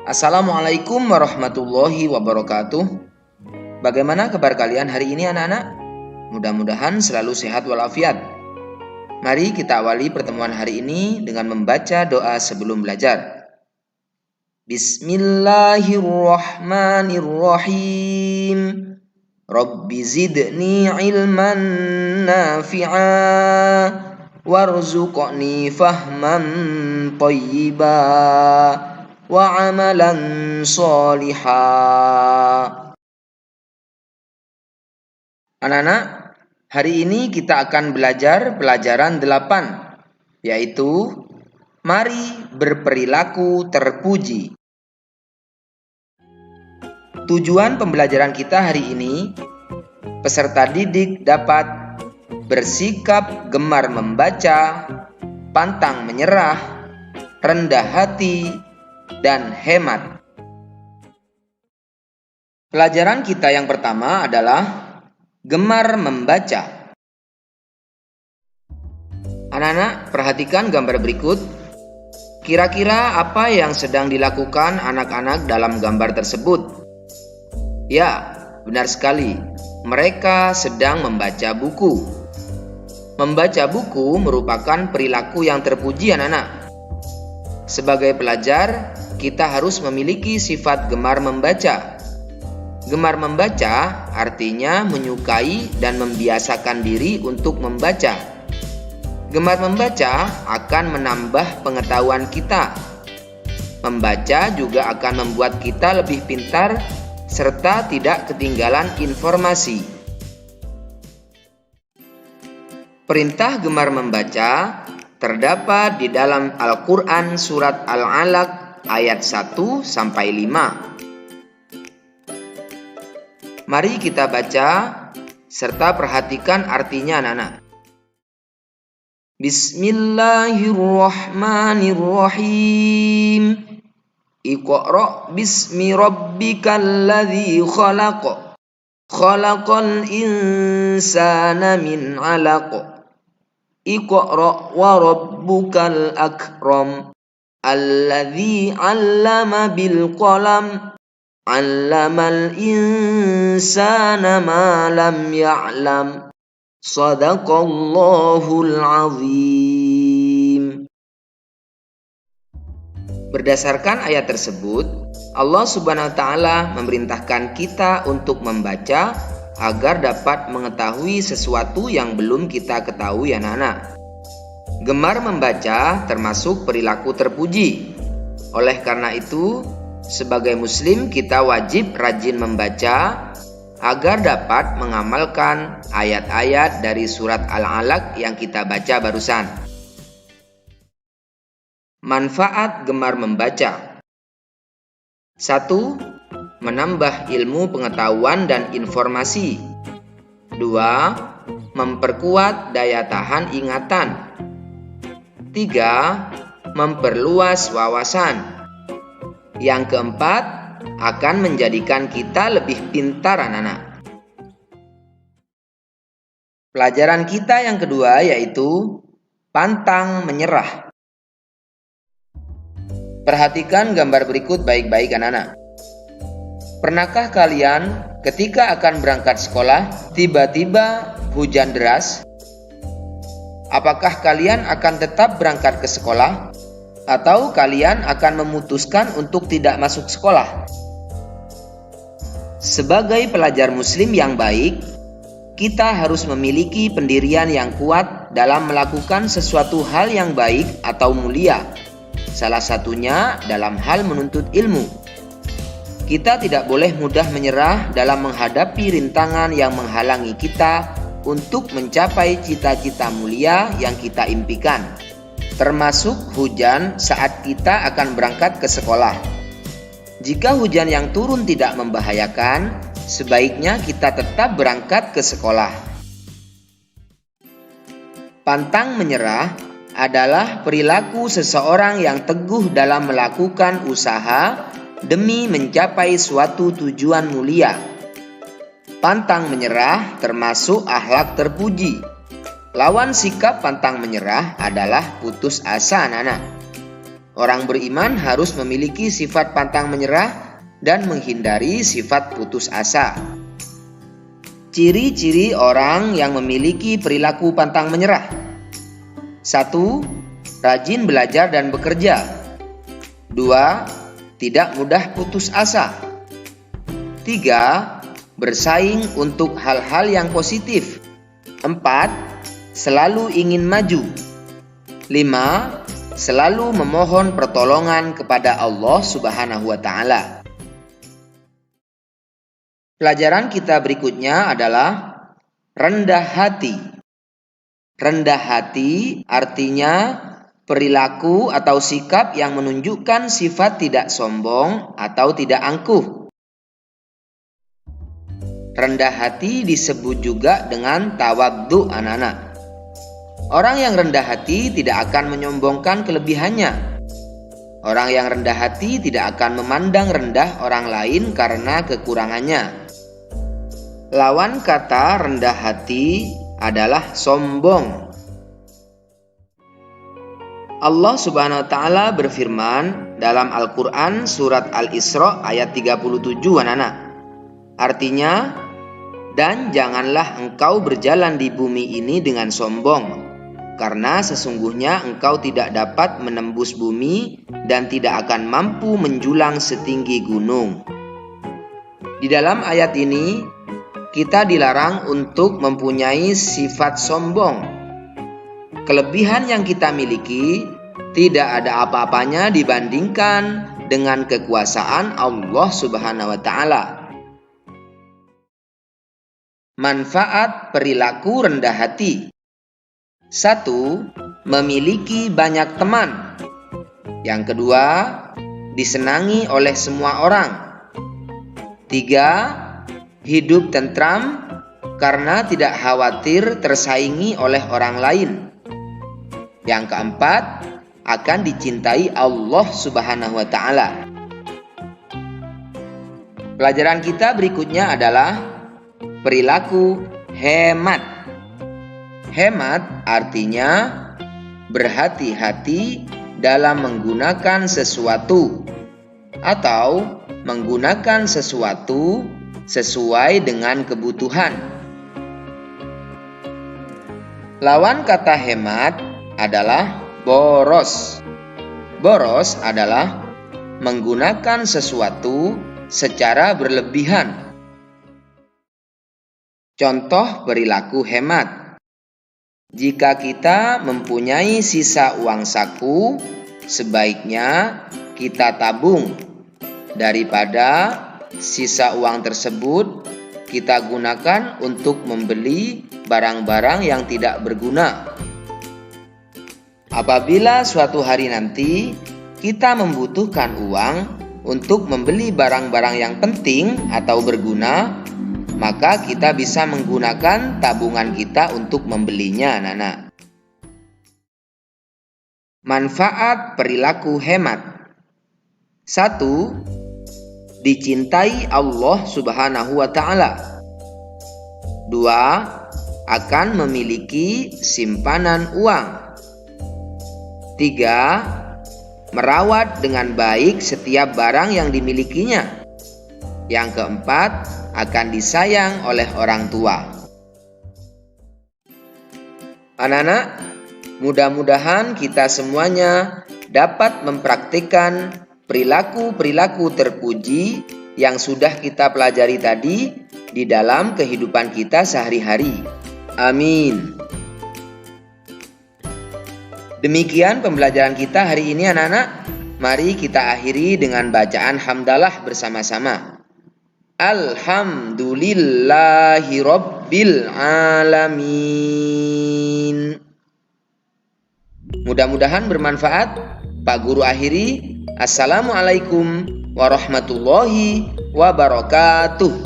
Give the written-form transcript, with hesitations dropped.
Assalamualaikum warahmatullahi wabarakatuh. Bagaimana kabar kalian hari ini anak-anak? Mudah-mudahan selalu sehat walafiat. Mari kita awali pertemuan hari ini dengan membaca doa sebelum belajar. Bismillahirrahmanirrahim. Rabbi zidni ilman nafi'a warzuqni fahman thayyiba wa amalan sholiha. Anak-anak, hari ini kita akan belajar pelajaran 8, yaitu mari berperilaku terpuji. Tujuan pembelajaran kita hari ini, peserta didik dapat bersikap gemar membaca, pantang menyerah, rendah hati, dan hemat. Pelajaran kita yang pertama adalah gemar membaca. Anak-anak, perhatikan gambar berikut. Kira-kira apa yang sedang dilakukan anak-anak dalam gambar tersebut? Ya, benar sekali. Mereka sedang membaca buku. Membaca buku merupakan perilaku yang terpuji, anak-anak. Sebagai pelajar, kita harus memiliki sifat gemar membaca. Gemar membaca artinya menyukai dan membiasakan diri untuk membaca. Gemar membaca akan menambah pengetahuan kita. Membaca juga akan membuat kita lebih pintar serta tidak ketinggalan informasi. Perintah gemar membaca terdapat di dalam Al-Quran surat Al-Alaq ayat 1-5. Mari kita baca serta perhatikan artinya anak-anak. Bismillahirrahmanirrahim. Iqra' bismi rabbikal ladzi khalaq. Khalaqal insana min 'alaq. Iqra' wa rabbukal akram. Alladzi 'allama bil qalam. 'Allamal insana ma lam ya'lam. Shadaqallahul 'azim. Berdasarkan ayat tersebut, Allah Subhanahu wa taala memerintahkan kita untuk membaca agar dapat mengetahui sesuatu yang belum kita ketahui, anak-anak. Gemar membaca termasuk perilaku terpuji. Oleh karena itu, sebagai muslim kita wajib rajin membaca agar dapat mengamalkan ayat-ayat dari surat Al-Alaq yang kita baca barusan. Manfaat gemar membaca. 1. Menambah ilmu pengetahuan dan informasi. 2. Memperkuat daya tahan ingatan. 3. Memperluas wawasan. Yang keempat, akan menjadikan kita lebih pintar, anak-anak. Pelajaran kita yang kedua yaitu pantang menyerah. Perhatikan gambar berikut baik-baik, anak-anak. Pernahkah kalian ketika akan berangkat sekolah, tiba-tiba hujan deras? Apakah kalian akan tetap berangkat ke sekolah? Atau kalian akan memutuskan untuk tidak masuk sekolah? Sebagai pelajar muslim yang baik, kita harus memiliki pendirian yang kuat dalam melakukan sesuatu hal yang baik atau mulia. Salah satunya dalam hal menuntut ilmu. Kita tidak boleh mudah menyerah dalam menghadapi rintangan yang menghalangi kita untuk mencapai cita-cita mulia yang kita impikan, termasuk hujan saat kita akan berangkat ke sekolah. Jika hujan yang turun tidak membahayakan, sebaiknya kita tetap berangkat ke sekolah. Pantang menyerah adalah perilaku seseorang yang teguh dalam melakukan usaha demi mencapai suatu tujuan mulia. Pantang menyerah termasuk akhlak terpuji. Lawan sikap pantang menyerah adalah putus asa, anak-anak. orang beriman harus memiliki sifat pantang menyerah dan menghindari sifat putus asa. Ciri-ciri orang yang memiliki perilaku pantang menyerah. 1. Rajin belajar dan bekerja. 2. Tidak mudah putus asa. 3. Bersaing untuk hal-hal yang positif. 4. Selalu ingin maju. 5. Selalu memohon pertolongan kepada Allah Subhanahu wa Ta'ala. Pelajaran kita berikutnya adalah rendah hati. Rendah hati artinya perilaku atau sikap yang menunjukkan sifat tidak sombong atau tidak angkuh. Rendah hati disebut juga dengan tawadhu, anak-anak. Orang yang rendah hati tidak akan menyombongkan kelebihannya. Orang yang rendah hati tidak akan memandang rendah orang lain karena kekurangannya. Lawan kata rendah hati adalah sombong. Allah Subhanahu wa Ta'ala berfirman dalam Al-Quran surat Al-Isra ayat 37, anak-anak. Artinya, dan janganlah engkau berjalan di bumi ini dengan sombong, karena sesungguhnya engkau tidak dapat menembus bumi dan tidak akan mampu menjulang setinggi gunung. Di dalam ayat ini, kita dilarang untuk mempunyai sifat sombong. Kelebihan yang kita miliki tidak ada apa-apanya dibandingkan dengan kekuasaan Allah Subhanahu wa Ta'ala. Manfaat perilaku rendah hati. 1. Memiliki banyak teman. Yang kedua, disenangi oleh semua orang. 3. Hidup tentram karena tidak khawatir tersaingi oleh orang lain. Yang keempat, akan dicintai Allah Subhanahu wa Ta'ala. Pelajaran kita berikutnya adalah perilaku hemat. Hemat artinya berhati-hati dalam menggunakan sesuatu atau menggunakan sesuatu sesuai dengan kebutuhan. Lawan kata hemat adalah boros. Boros adalah menggunakan sesuatu secara berlebihan. Contoh perilaku hemat. Jika kita mempunyai sisa uang saku, sebaiknya kita tabung daripada sisa uang tersebut kita gunakan untuk membeli barang-barang yang tidak berguna. Apabila suatu hari nanti kita membutuhkan uang untuk membeli barang-barang yang penting atau berguna, maka kita bisa menggunakan tabungan kita untuk membelinya, anak-anak. Manfaat perilaku hemat. 1. Dicintai Allah Subhanahu wa Ta'ala. 2. Akan memiliki simpanan uang. 3. Merawat dengan baik setiap barang yang dimilikinya. Yang keempat, akan disayang oleh orang tua. Anak-anak, mudah-mudahan kita semuanya dapat mempraktikkan perilaku-perilaku terpuji yang sudah kita pelajari tadi di dalam kehidupan kita sehari-hari. Amin. Demikian pembelajaran kita hari ini, anak-anak. Mari kita akhiri dengan bacaan hamdalah bersama-sama. Alhamdulillahi Rabbil Alamin. Mudah-mudahan bermanfaat. Pak Guru akhiri. Assalamualaikum warahmatullahi wabarakatuh.